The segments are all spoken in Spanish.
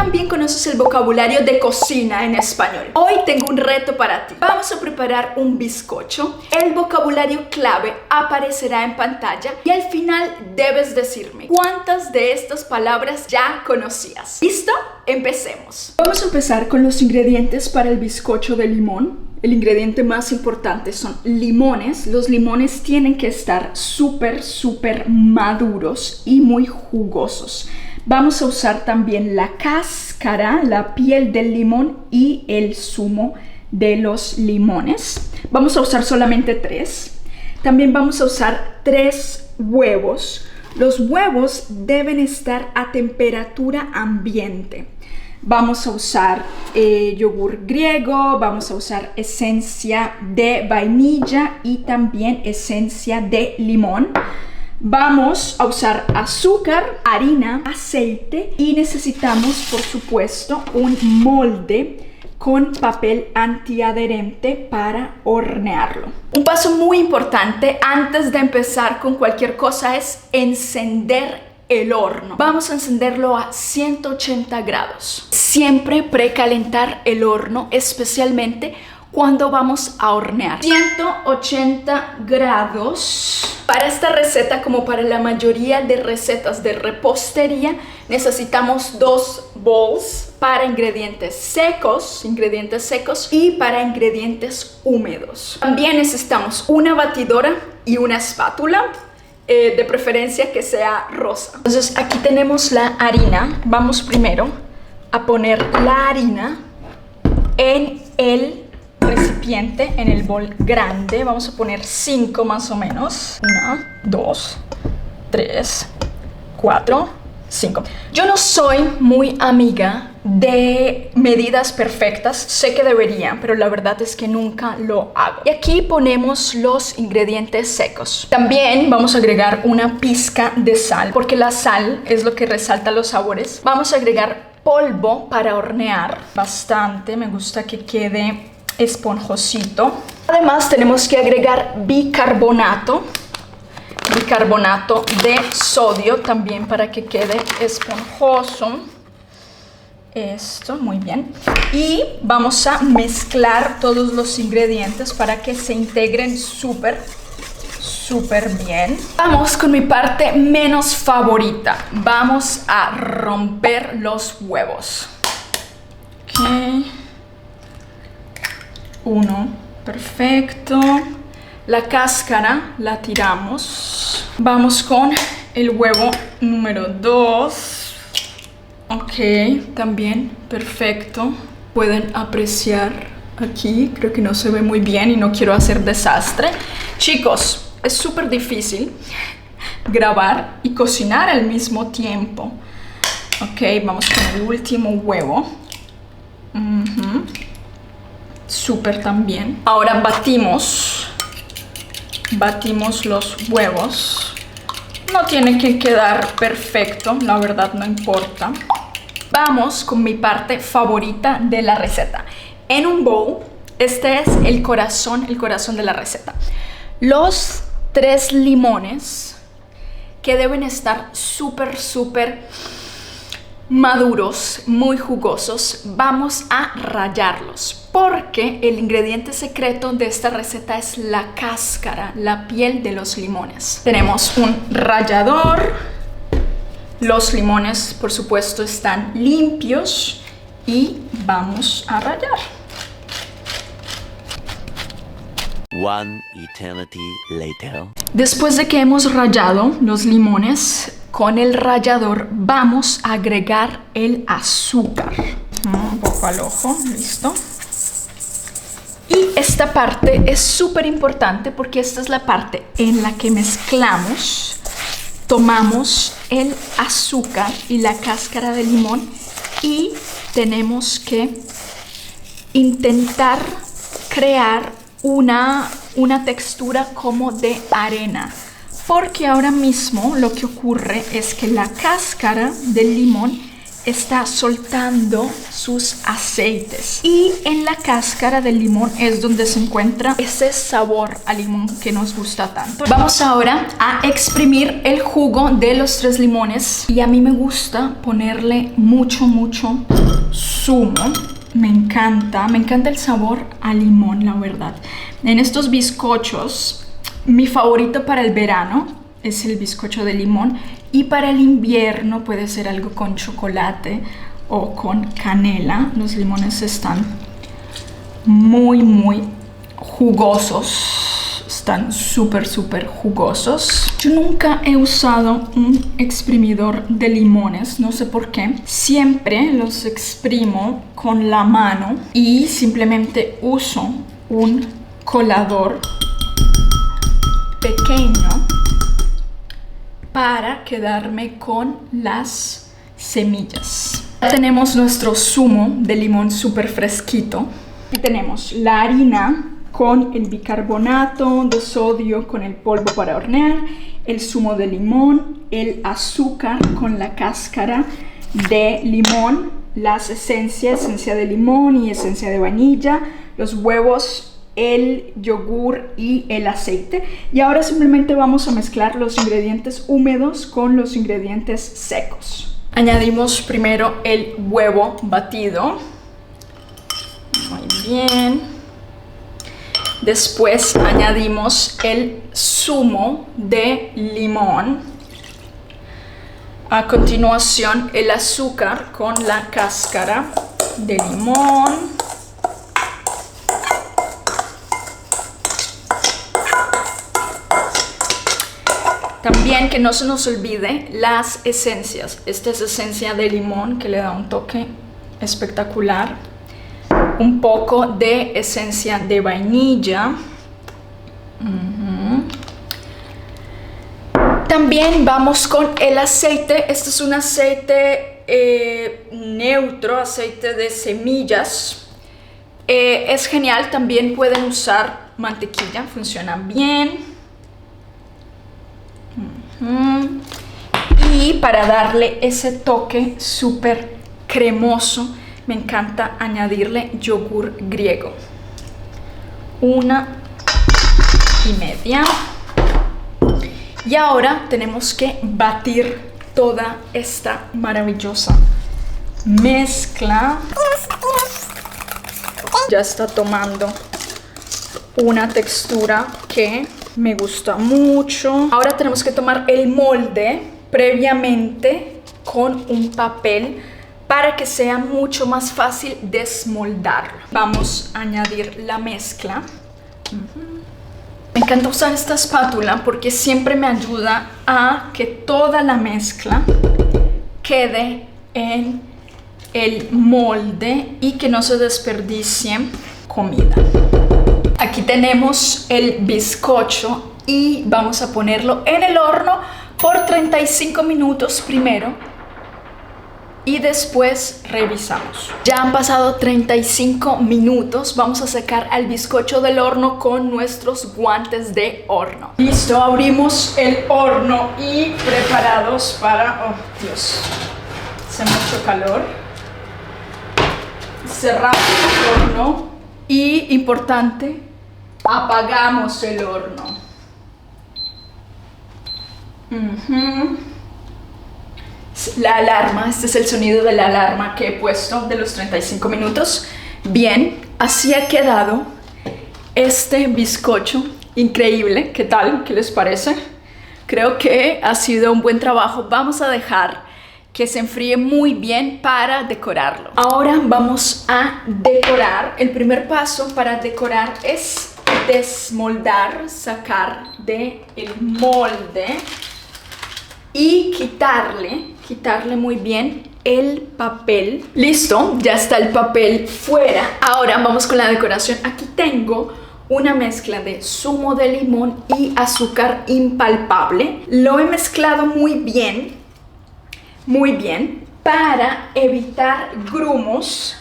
también conoces el vocabulario de cocina en español. Hoy tengo un reto para ti. Vamos a preparar un bizcocho. El vocabulario clave aparecerá en pantalla y al final debes decirme cuántas de estas palabras ya conocías. ¿Listo? Empecemos. Vamos a empezar con los ingredientes para el bizcocho de limón. El ingrediente más importante son limones. Los limones tienen que estar súper maduros y muy jugosos. Vamos a usar también la cáscara, la piel del limón y el zumo de los limones. Vamos a usar solamente 3. También vamos a usar 3 huevos. Los huevos deben estar a temperatura ambiente. Vamos a usar yogur griego, vamos a usar esencia de vainilla y también esencia de limón. Vamos a usar azúcar, harina, aceite y necesitamos, por supuesto, un molde con papel antiadherente para hornearlo. Un paso muy importante antes de empezar con cualquier cosa es encender el horno. Vamos a encenderlo a 180 grados. Siempre precalentar el horno, especialmente cuando vamos a hornear. 180 grados. Para esta receta, como para la mayoría de recetas de repostería, necesitamos 2 bowls para ingredientes secos y para ingredientes húmedos. También necesitamos una batidora y una espátula. De preferencia que sea rosa. Entonces aquí tenemos la harina. Vamos primero a poner la harina en el recipiente, en el bol grande. Vamos a poner 5 más o menos. 1, 2, 3, 4, 5. Yo no soy muy amiga de medidas perfectas. Sé que debería, pero la verdad es que nunca lo hago. Y aquí ponemos los ingredientes secos. También vamos a agregar una pizca de sal, porque la sal es lo que resalta los sabores. Vamos a agregar polvo para hornear. Bastante, me gusta que quede esponjosito. Además tenemos que agregar bicarbonato de sodio también para que quede esponjoso. Esto, muy bien. Y vamos a mezclar todos los ingredientes para que se integren súper bien. Vamos con mi parte menos favorita. Vamos a romper los huevos. Ok. 1, perfecto. La cáscara la tiramos. Vamos con el huevo número 2. Ok, también perfecto. Pueden apreciar aquí, creo que no se ve muy bien y no quiero hacer desastre. Chicos, es súper difícil grabar y cocinar al mismo tiempo. Ok, vamos con el último huevo. Súper también. Ahora batimos los huevos. No tiene que quedar perfecto, la verdad no importa. Vamos con mi parte favorita de la receta. En un bowl, este es el corazón de la receta. Los 3 limones que deben estar súper maduros, muy jugosos, vamos a rallarlos porque el ingrediente secreto de esta receta es la cáscara, la piel de los limones. Tenemos un rallador. Los limones, por supuesto, están limpios y vamos a rallar. One eternity later. Después de que hemos rallado los limones, con el rallador vamos a agregar el azúcar. Un poco al ojo, listo. Y esta parte es súper importante porque esta es la parte en la que mezclamos. Tomamos el azúcar y la cáscara de limón y tenemos que intentar crear una textura como de arena. Porque ahora mismo lo que ocurre es que la cáscara del limón está soltando sus aceites y en la cáscara del limón es donde se encuentra ese sabor a limón que nos gusta tanto. Vamos ahora a exprimir el jugo de los 3 limones y a mí me gusta ponerle mucho zumo. Me encanta el sabor a limón, la verdad. En estos bizcochos, mi favorito para el verano es el bizcocho de limón y para el invierno puede ser algo con chocolate o con canela. Los limones están muy jugosos, están súper jugosos. Yo nunca he usado un exprimidor de limones, no sé por qué. Siempre los exprimo con la mano y simplemente uso un colador pequeño para quedarme con las semillas. Ya tenemos nuestro zumo de limón súper fresquito. Y tenemos la harina con el bicarbonato de sodio, con el polvo para hornear, el zumo de limón, el azúcar con la cáscara de limón, las esencia de limón y esencia de vainilla, los huevos, el yogur y el aceite. Y ahora simplemente vamos a mezclar los ingredientes húmedos con los ingredientes secos. Añadimos primero el huevo batido. Muy bien. Después añadimos el zumo de limón. A continuación el azúcar con la cáscara de limón. También que no se nos olvide las esencias. Esta es esencia de limón que le da un toque espectacular. Un poco de esencia de vainilla. También vamos con el aceite. Este es un aceite neutro, aceite de semillas. Es genial. También pueden usar mantequilla, funciona bien. Y para darle ese toque súper cremoso, me encanta añadirle yogur griego. 1,5. Y ahora tenemos que batir toda esta maravillosa mezcla. Ya está tomando una textura que me gusta mucho. Ahora tenemos que tomar el molde previamente con un papel para que sea mucho más fácil desmoldarlo. Vamos a añadir la mezcla. Me encanta usar esta espátula porque siempre me ayuda a que toda la mezcla quede en el molde y que no se desperdicie comida. Aquí tenemos el bizcocho y vamos a ponerlo en el horno por 35 minutos primero y después revisamos. Ya han pasado 35 minutos. Vamos a sacar al bizcocho del horno con nuestros guantes de horno. Listo, abrimos el horno y preparados para... Oh, Dios, hace mucho calor. Cerramos el horno y, importante, apagamos el horno. La alarma, este es el sonido de la alarma que he puesto de los 35 minutos. Bien, así ha quedado este bizcocho increíble. ¿Qué tal? ¿Qué les parece? Creo que ha sido un buen trabajo. Vamos a dejar que se enfríe muy bien para decorarlo. Ahora vamos a decorar. El primer paso para decorar es desmoldar, sacar del molde y quitarle muy bien el papel. Listo, ya está el papel fuera. Ahora vamos con la decoración. Aquí tengo una mezcla de zumo de limón y azúcar impalpable. Lo he mezclado muy bien para evitar grumos,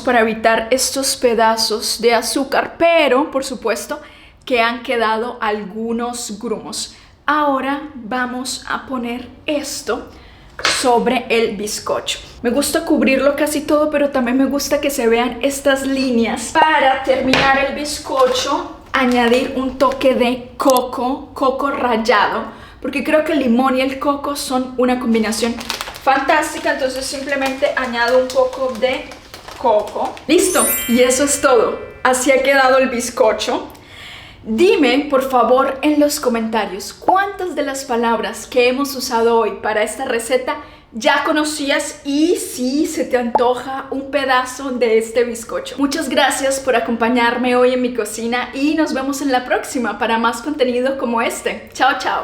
para evitar estos pedazos de azúcar, pero por supuesto que han quedado algunos grumos. Ahora vamos a poner esto sobre el bizcocho. Me gusta cubrirlo casi todo, pero también me gusta que se vean estas líneas. Para terminar el bizcocho, añadir un toque de coco rallado, porque creo que el limón y el coco son una combinación fantástica. Entonces simplemente añado un poco de coco. Listo, y eso es todo. Así ha quedado el bizcocho. Dime, por favor, en los comentarios cuántas de las palabras que hemos usado hoy para esta receta ya conocías y si se te antoja un pedazo de este bizcocho. Muchas gracias por acompañarme hoy en mi cocina y nos vemos en la próxima para más contenido como este. Chao, chao.